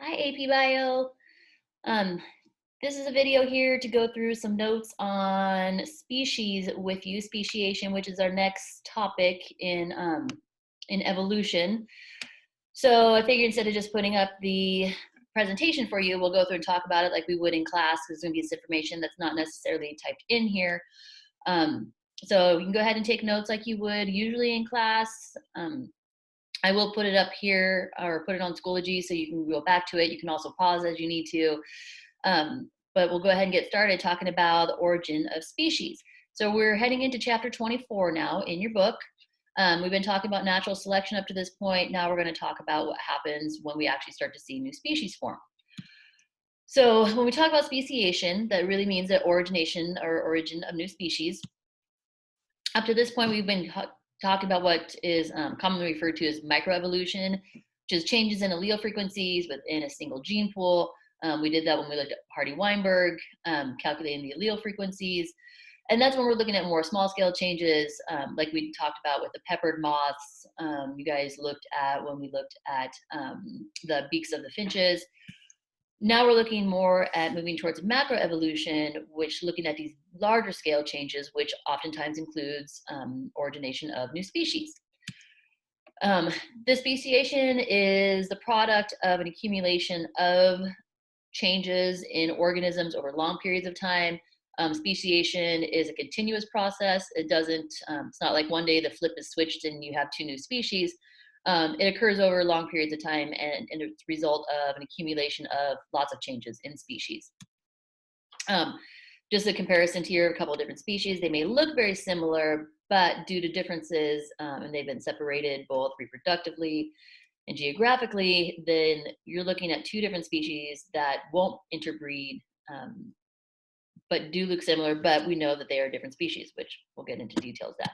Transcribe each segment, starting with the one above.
Hi, AP Bio. Um, this is a video here to go through some notes on species with you, speciation, which is our next topic in evolution. So I figured instead of just putting up the presentation for you, we'll go through and talk about it like we would in class, because there's going to be this information that's not necessarily typed in here. So you can go ahead and take notes like you would usually in class. I will put it up here or put it on Schoology so you can go back to it. You can also pause as you need to. But we'll go ahead and get started talking about the origin of species. So we're heading into chapter 24 now in your book. We've been talking about natural selection up to this point. Now we're going to talk about what happens when we actually start to see new species form. So when we talk about speciation, that really means the origination or origin of new species. Up to this point, we've been talking about what is commonly referred to as microevolution, which is changes in allele frequencies within a single gene pool. We did that when we looked at Hardy-Weinberg, calculating the allele frequencies. And that's when we're looking at more small scale changes, like we talked about with the peppered moths. You guys looked at when we looked at the beaks of the finches. Now we're looking more at moving towards macroevolution, which looking at these larger scale changes, which oftentimes includes origination of new species. The speciation is the product of an accumulation of changes in organisms over long periods of time. Speciation is a continuous process. It doesn't, it's not like one day the flip is switched and you have two new species. It occurs over long periods of time, and it's a result of an accumulation of lots of changes in species. Just a comparison to here, a couple of different species. They may look very similar, but due to differences, and they've been separated both reproductively and geographically, then you're looking at two different species that won't interbreed, but do look similar, but we know that they are different species, which we'll get into details of that.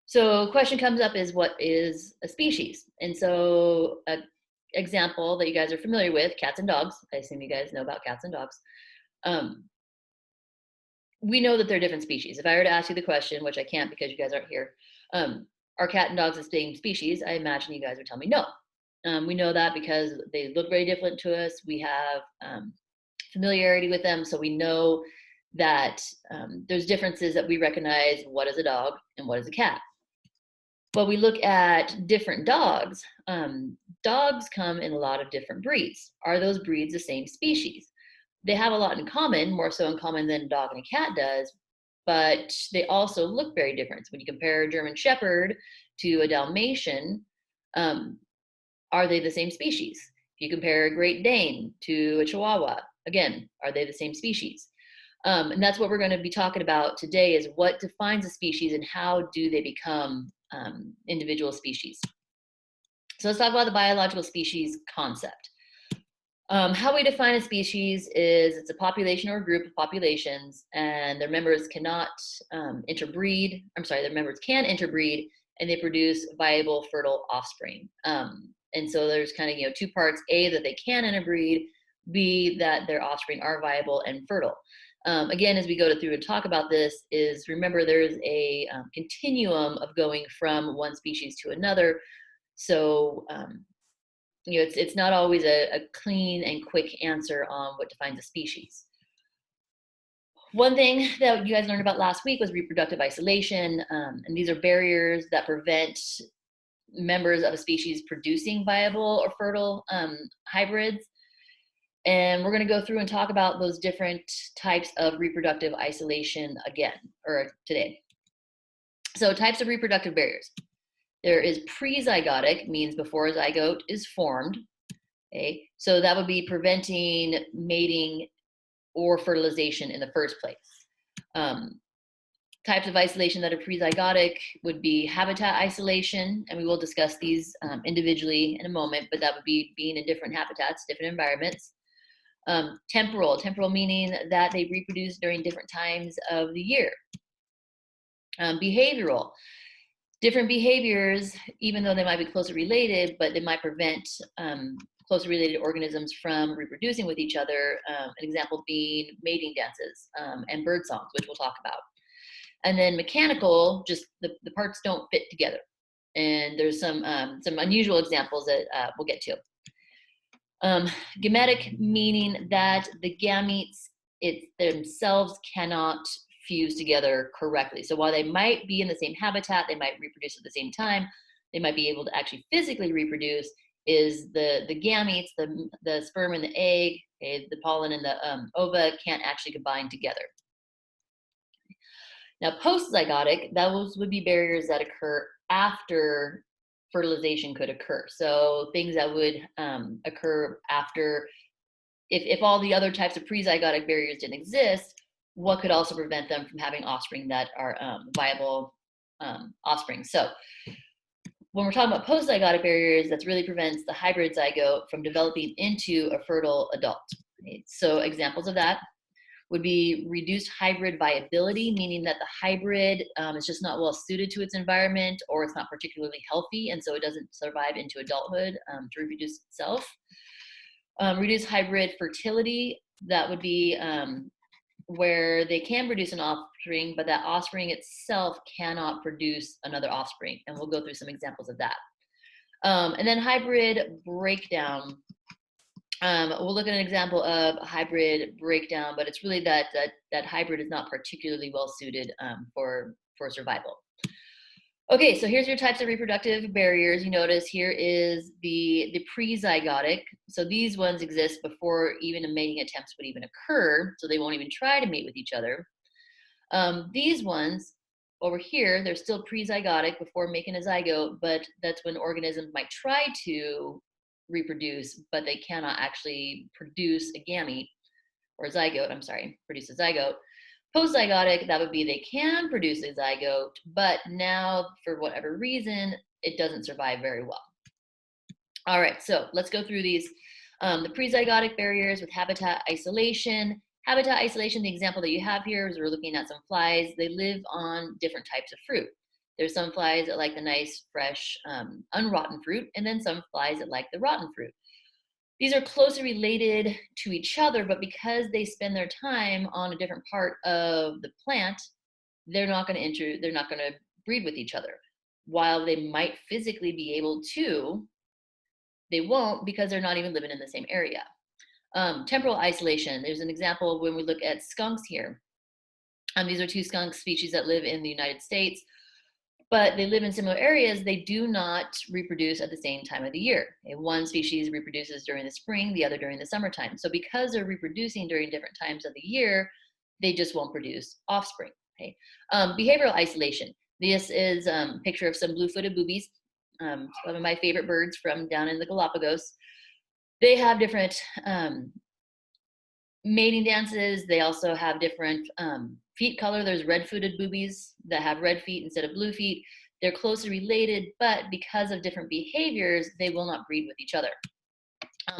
So a question comes up is, what is a species? And so an example that you guys are familiar with, cats and dogs. I assume you guys know about cats and dogs. We know that they're different species. If I were to ask you the question, which I can't because you guys aren't here, are cat and dogs the same species? I imagine you guys would tell me no. We know that because they look very different to us. We have familiarity with them, so we know that there's differences that we recognize. What is a dog and what is a cat? But we look at different dogs. Dogs come in a lot of different breeds. Are those breeds the same species? They have a lot in common, more so in common than a dog and a cat does, but they also look very different. When you compare a German Shepherd to a Dalmatian, are they the same species? If you compare a Great Dane to a Chihuahua, again, are they the same species? And that's what we're going to be talking about today, is what defines a species and how do they become individual species. So let's talk about the biological species concept. How we define a species is it's a population or a group of populations, and their members cannot interbreed. Their members can interbreed, and they produce viable, fertile offspring. And so there's kind of two parts: A, that they can interbreed; B, that their offspring are viable and fertile. Again, as we go through and talk about this, is remember there's a continuum of going from one species to another. So it's not always a clean and quick answer on what defines a species. One thing that you guys learned about last week was reproductive isolation, and these are barriers that prevent members of a species producing viable or fertile hybrids. And we're going to go through and talk about those different types of reproductive isolation again, or today. So types of reproductive barriers. There is prezygotic, means before a zygote is formed. Okay, so that would be preventing mating or fertilization in the first place. Types of isolation that are prezygotic would be habitat isolation, and we will discuss these individually in a moment, but that would be being in different habitats, different environments. Temporal meaning that they reproduce during different times of the year. Behavioral, different behaviors, even though they might be closely related, but they might prevent closely related organisms from reproducing with each other. An example being mating dances and bird songs, which we'll talk about. And then mechanical, just the parts don't fit together. And there's some unusual examples that we'll get to. Gametic meaning that the gametes themselves cannot fuse together correctly. So while they might be in the same habitat, they might reproduce at the same time, they might be able to actually physically reproduce, is the gametes, the sperm and the egg, okay, the pollen and the ova can't actually combine together. Now, post-zygotic, those would be barriers that occur after fertilization could occur. So things that would occur after, if all the other types of pre-zygotic barriers didn't exist, what could also prevent them from having offspring that are viable offspring? So when we're talking about post-zygotic barriers, that really prevents the hybrid zygote from developing into a fertile adult. Right? So examples of that would be reduced hybrid viability, meaning that the hybrid is just not well suited to its environment, or it's not particularly healthy, and so it doesn't survive into adulthood to reproduce itself. Reduced hybrid fertility, that would be where they can produce an offspring, but that offspring itself cannot produce another offspring, and we'll go through some examples of that. And then hybrid breakdown. We'll look at an example of hybrid breakdown, but it's really that hybrid is not particularly well suited for survival. Okay, so here's your types of reproductive barriers. You notice here is the pre-zygotic. So these ones exist before even a mating attempts would even occur, so they won't even try to mate with each other. These ones over here, they're still pre-zygotic before making a zygote, but that's when organisms might try to reproduce, but they cannot actually produce a gamete or a zygote, produce a zygote. Post-zygotic, that would be they can produce a zygote, but now for whatever reason, it doesn't survive very well. All right, so let's go through these. The pre-zygotic barriers with habitat isolation. Habitat isolation, the example that you have here is we're looking at some flies. They live on different types of fruit. There's some flies that like the nice, fresh, unrotten fruit, and then some flies that like the rotten fruit. These are closely related to each other, but because they spend their time on a different part of the plant, they're not going to breed with each other. While they might physically be able to, they won't, because they're not even living in the same area. Temporal isolation. There's an example when we look at skunks here. These are two skunk species that live in the United States, but they live in similar areas. They do not reproduce at the same time of the year. Okay? One species reproduces during the spring, the other during the summertime. So because they're reproducing during different times of the year, they just won't produce offspring. Okay? Behavioral isolation. This is a picture of some blue-footed boobies, one of my favorite birds from down in the Galapagos. They have different mating dances. They also have different feet color. There's red-footed boobies that have red feet instead of blue feet. They're closely related, but because of different behaviors, they will not breed with each other.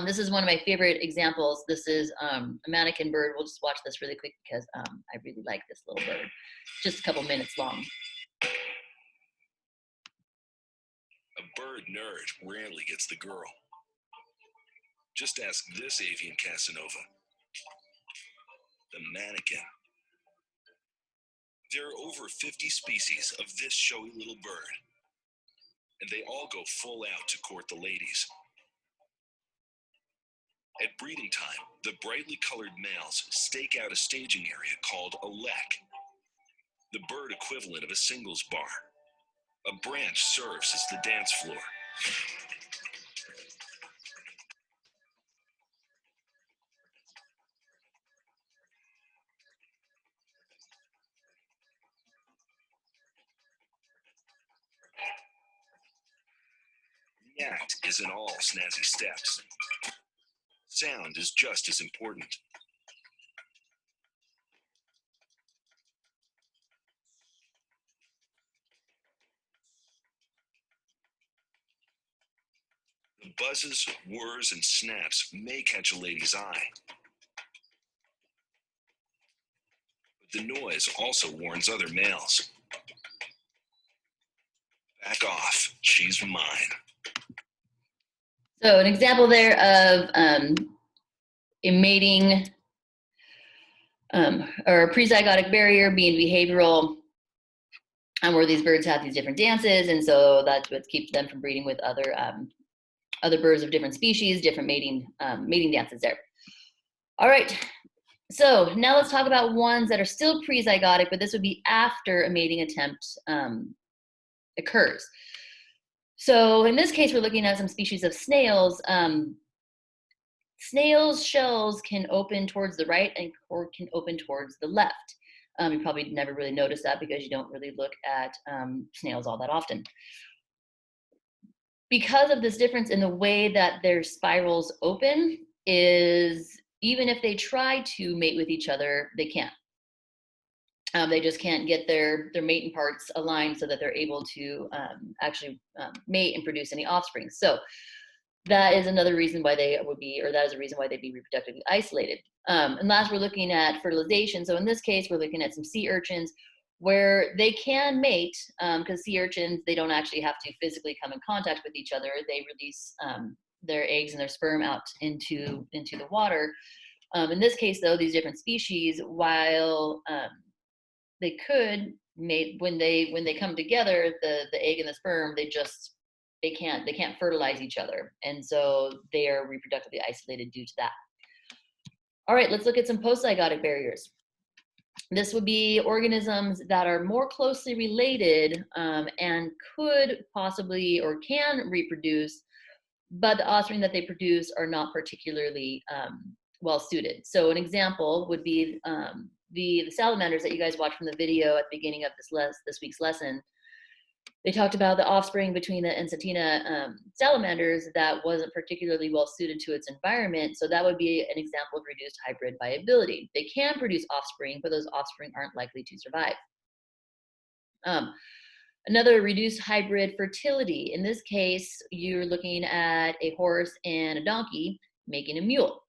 This is one of my favorite examples. This is a mannequin bird. We'll just watch this really quick because I really like this little bird. Just a couple minutes long. A bird nerd rarely gets the girl. Just ask this avian Casanova, the mannequin. There are over 50 species of this showy little bird, and they all go full out to court the ladies. At breeding time, the brightly colored males stake out a staging area called a lek, the bird equivalent of a singles bar. A branch serves as the dance floor. The act isn't all snazzy steps. Sound is just as important. The buzzes, whirs, and snaps may catch a lady's eye. But the noise also warns other males. Back off, she's mine. So an example there of a mating or a pre-zygotic barrier being behavioral, where these birds have these different dances, and so that's what keeps them from breeding with other other birds of different species, different mating dances there. All right, so now let's talk about ones that are still prezygotic, but this would be after a mating attempt occurs. So in this case, we're looking at some species of snails. Snails' shells can open towards the right or can open towards the left. You probably never really noticed that because you don't really look at snails all that often. Because of this difference in the way that their spirals open, is even if they try to mate with each other, they can't. They just can't get their mating parts aligned so that they're able to actually mate and produce any offspring. So that is another reason why they would be, or that is a reason why they'd be reproductively isolated. And last, we're looking at fertilization. So in this case, we're looking at some sea urchins where they can mate, because sea urchins, they don't actually have to physically come in contact with each other. They release their eggs and their sperm out into the water. In this case, though, these different species, while they could mate when they come together, the egg and the sperm, they can't fertilize each other, and so they are reproductively isolated due to that. All right, let's look at some postzygotic barriers. This would be organisms that are more closely related and could possibly or can reproduce, but the offspring that they produce are not particularly well suited. So an example would be the salamanders that you guys watched from the video at the beginning of this week's lesson. They talked about the offspring between the Ensatina salamanders that wasn't particularly well suited to its environment. So that would be an example of reduced hybrid viability. They can produce offspring, but those offspring aren't likely to survive. Another reduced hybrid fertility. In this case, you're looking at a horse and a donkey making a mule.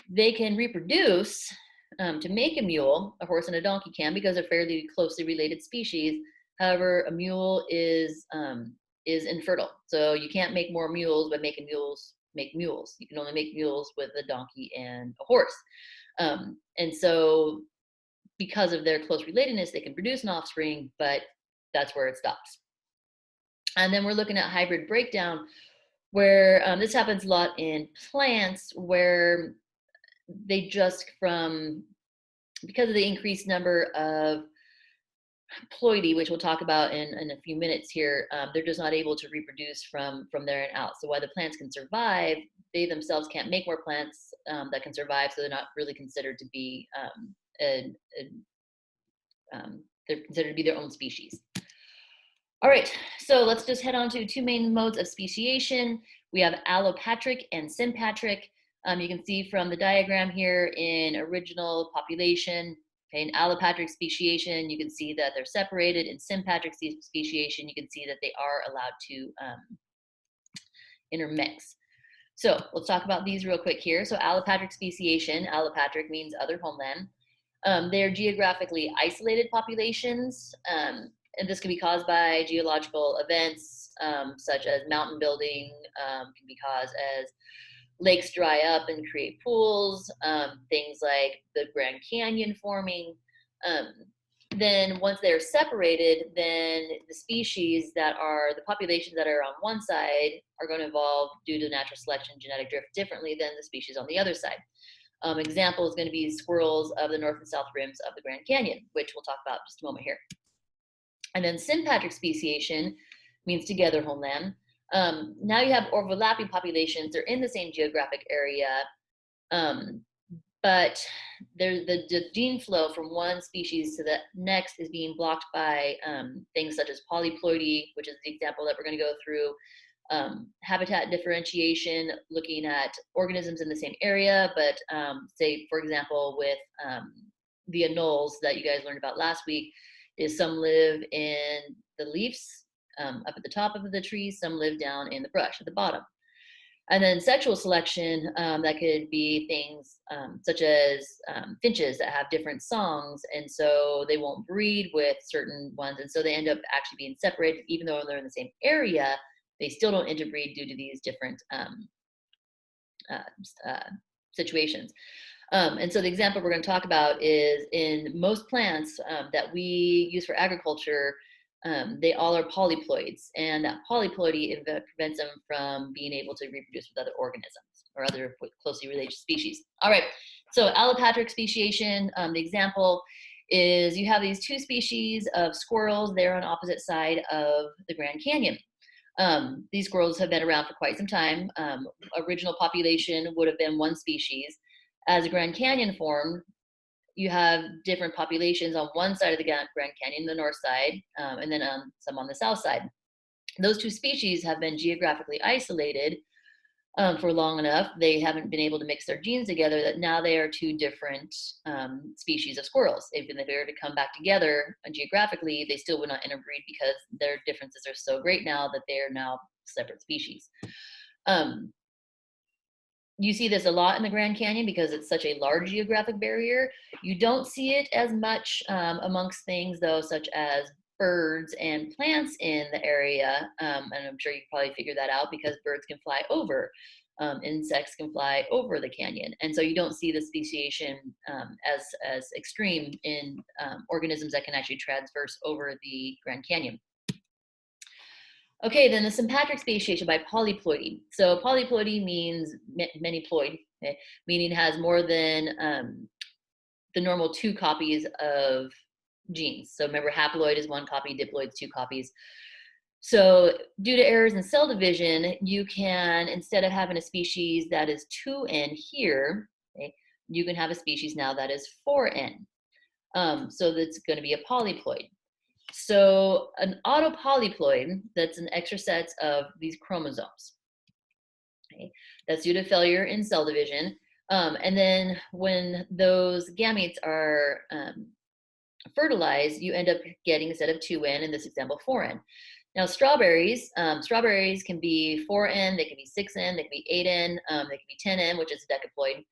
They can reproduce to make a mule. A horse and a donkey can, because they're fairly closely related species. However, a mule is infertile, so you can't make more mules by making mules make mules. You can only make mules with a donkey and a horse, and so because of their close relatedness, they can produce an offspring, but that's where it stops. And then we're looking at hybrid breakdown, where this happens a lot in plants, where they just because of the increased number of ploidy, which we'll talk about in a few minutes here, they're just not able to reproduce from there and out. So while the plants can survive, they themselves can't make more plants that can survive, so they're not really considered to be they're considered to be their own species. All right, so let's just head on to two main modes of speciation. We have allopatric and sympatric. You can see from the diagram here in original population, okay, in allopatric speciation, you can see that they're separated. In sympatric speciation, you can see that they are allowed to intermix. So let's talk about these real quick here. So allopatric speciation, allopatric means other homeland. They're geographically isolated populations, and this can be caused by geological events such as mountain building, can be caused as lakes dry up and create pools, things like the Grand Canyon forming. Then once they're separated, then the species that are, the populations that are on one side are going to evolve due to natural selection, genetic drift differently than the species on the other side. Example is going to be squirrels of the north and south rims of the Grand Canyon, which we'll talk about in just a moment here. And then sympatric speciation means together homeland. Now you have overlapping populations. They're in the same geographic area, but the gene flow from one species to the next is being blocked by things such as polyploidy, which is the example that we're going to go through. Habitat differentiation, looking at organisms in the same area, but say, for example, with the anoles that you guys learned about last week, is some live in the leaves up at the top of the trees, some live down in the brush at the bottom. And then sexual selection, that could be things such as finches that have different songs, and so they won't breed with certain ones, and so they end up actually being separated. Even though they're in the same area, they still don't interbreed due to these different situations. And so the example we're going to talk about is in most plants that we use for agriculture, They all are polyploids, and that polyploidy prevents them from being able to reproduce with other organisms or other closely related species. All right, so allopatric speciation, the example is you have these two species of squirrels. They're on opposite side of the Grand Canyon. These squirrels have been around for quite some time. Original population would have been one species. As the Grand Canyon formed, you have different populations on one side of the Grand Canyon, the north side, and then some on the south side. Those two species have been geographically isolated for long enough. They haven't been able to mix their genes together that now they are two different species of squirrels. If they were to come back together geographically, they still would not interbreed because their differences are so great now that they are now separate species. You see this a lot in the Grand Canyon because it's such a large geographic barrier. You don't see it as much amongst things, though, such as birds and plants in the area. And I'm sure you can probably figure that out because birds can fly over. Insects can fly over the canyon. And so you don't see the speciation as extreme in organisms that can actually transverse over the Grand Canyon. Okay, then the sympatric speciation by polyploidy. So polyploidy means many ploid, okay, meaning has more than the normal 2 copies of genes. So remember, haploid is 1 copy, diploid is 2 copies. So due to errors in cell division, you can, instead of having a species that is 2N here, okay, you can have a species now that is 4N. So that's going to be a polyploid. So an autopolyploid, that's an extra set of these chromosomes. Okay? That's due to failure in cell division. And then when those gametes are fertilized, you end up getting, instead of 2N, in this example, 4N. Now strawberries can be 4N, they can be 6N, they can be 8N, they can be 10N, which is a decaploid.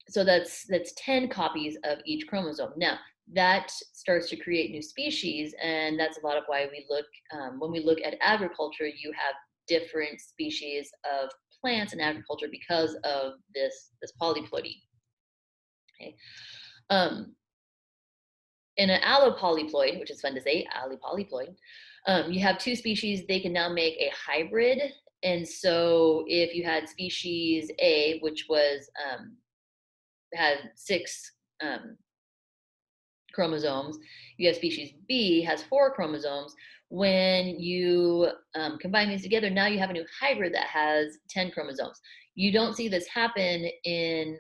So that's 10 copies of each chromosome. Now, that starts to create new species, and that's a lot of why we look, when we look at agriculture, you have different species of plants in agriculture because of this polyploidy. Okay. In an allopolyploid, which is fun to say, allopolyploid, you have 2 species. They can now make a hybrid. And so if you had species A, which was had 6 chromosomes, you have species B has 4 chromosomes. When you combine these together, now you have a new hybrid that has 10 chromosomes. You don't see this happen in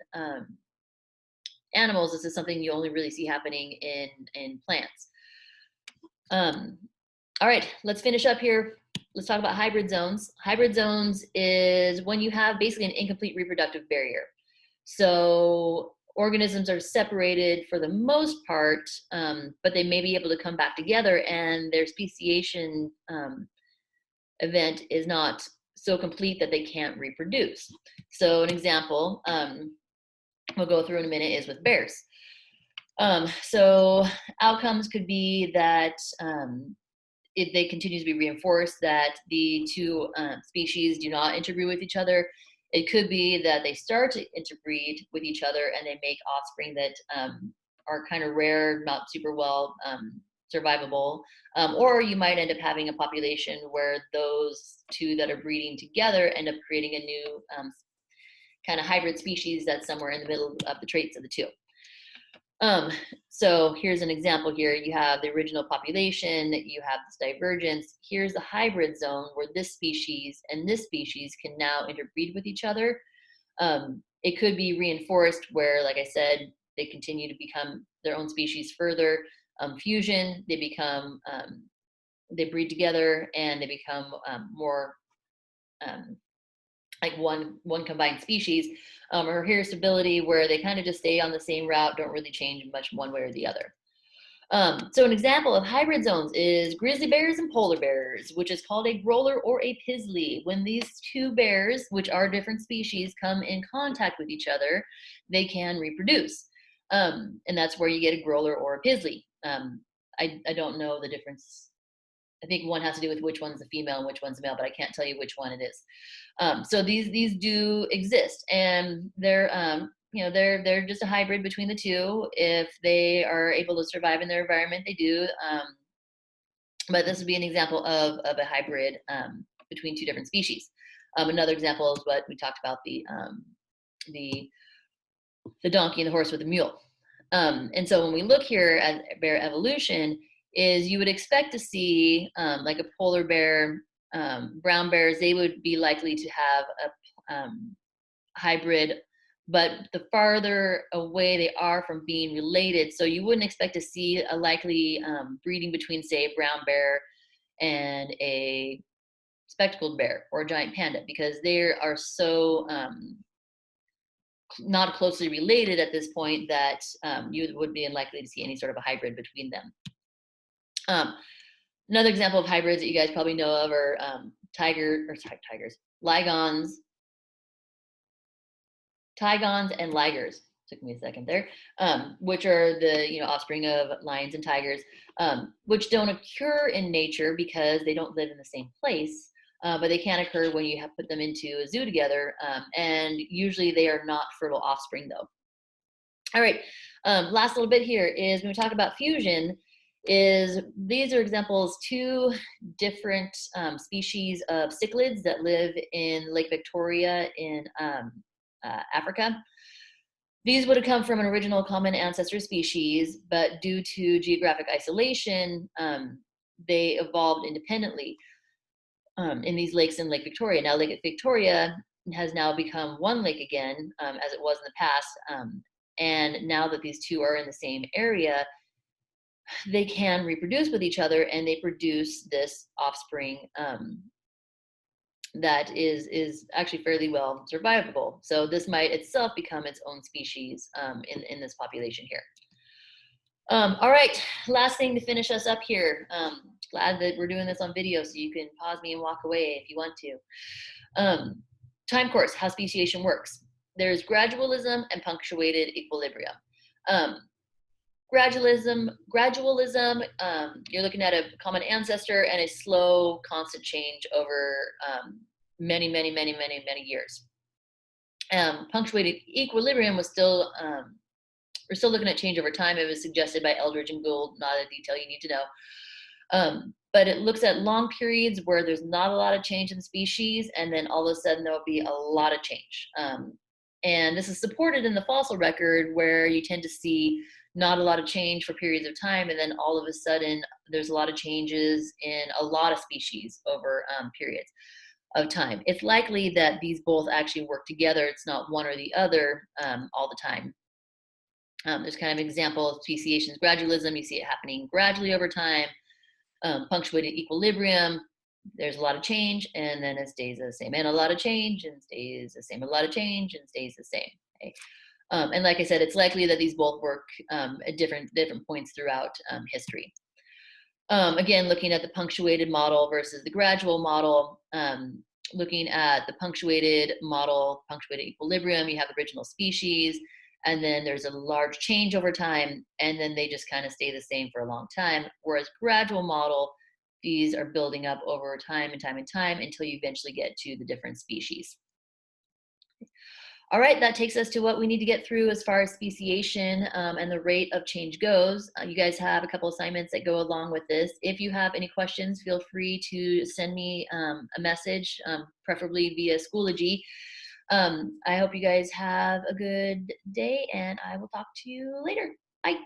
animals. This is something you only really see happening in plants. All right, let's finish up here. Let's talk about hybrid zones. Hybrid zones is when you have basically an incomplete reproductive barrier. So organisms are separated for the most part, but they may be able to come back together, and their speciation event is not so complete that they can't reproduce. So an example we'll go through in a minute is with bears. So outcomes could be that if they continue to be reinforced, that the 2 species do not interbreed with each other. It could be that they start to interbreed with each other and they make offspring that are kind of rare, not super well survivable. Or you might end up having a population where those 2 that are breeding together end up creating a new kind of hybrid species that's somewhere in the middle of the traits of the 2. So here's an example here. You have the original population, you have this divergence. Here's the hybrid zone where this species and this species can now interbreed with each other. It could be reinforced where, like I said, they continue to become their own species further. Fusion, they become, they breed together and they become more like one combined species, or here stability where they kind of just stay on the same route, don't really change much one way or the other. So an example of hybrid zones is grizzly bears and polar bears, which is called a growler or a pizzly. When these 2 bears, which are different species, come in contact with each other, they can reproduce. And that's where you get a growler or a pizzly. I don't know the difference. I think one has to do with which one's a female and which one's a male, but I can't tell you which one it is. So these do exist, and they're they're just a hybrid between the 2. If they are able to survive in their environment, they do. But this would be an example of a hybrid between two different species. Another example is what we talked about, the the donkey and the horse with the mule. And so when we look here at bear evolution, is you would expect to see like a polar bear, brown bears, they would be likely to have a hybrid, but the farther away they are from being related, so you wouldn't expect to see a likely breeding between, say, a brown bear and a spectacled bear or a giant panda, because they are so not closely related at this point that you would be unlikely to see any sort of a hybrid between them. Um, Another example of hybrids that you guys probably know of are tigers, tigons and ligers. Took me a second there, which are the offspring of lions and tigers, which don't occur in nature because they don't live in the same place. But they can occur when you have put them into a zoo together, and usually they are not fertile offspring, though. All right, last little bit here is when we talk about fusion, is these are examples, two different species of cichlids that live in Lake Victoria in Africa. These would have come from an original common ancestor species, but due to geographic isolation, they evolved independently in these lakes in Lake Victoria. Now, Lake Victoria has now become one lake again, as it was in the past. And now that these two are in the same area, they can reproduce with each other, and they produce this offspring that is actually fairly well survivable. So this might itself become its own species in this population here. All right, last thing to finish us up here. Glad that we're doing this on video, so you can pause me and walk away if you want to. Time course, how speciation works. There's gradualism and punctuated equilibrium. Gradualism, you're looking at a common ancestor and a slow, constant change over many years. Punctuated equilibrium was still, we're still looking at change over time. It was suggested by Eldridge and Gould, not a detail you need to know. But it looks at long periods where there's not a lot of change in species, and then all of a sudden there'll be a lot of change. And this is supported in the fossil record, where you tend to see not a lot of change for periods of time, and then all of a sudden there's a lot of changes in a lot of species over periods of time. It's likely that these both actually work together. It's not one or the other all the time. There's kind of an example of speciation's gradualism. You see it happening gradually over time. Punctuated equilibrium, there's a lot of change, and then it stays the same, and a lot of change and stays the same, a lot of change and stays the same. Okay? And like I said, it's likely that these both work at different points throughout history. Again, looking at the punctuated model versus the gradual model, looking at the punctuated model, punctuated equilibrium, you have original species, and then there's a large change over time, and then they just kind of stay the same for a long time. Whereas gradual model, these are building up over time and time and time until you eventually get to the different species. All right, that takes us to what we need to get through as far as speciation and the rate of change goes. You guys have a couple assignments that go along with this. If you have any questions, feel free to send me a message, preferably via Schoology. I hope you guys have a good day, and I will talk to you later. Bye.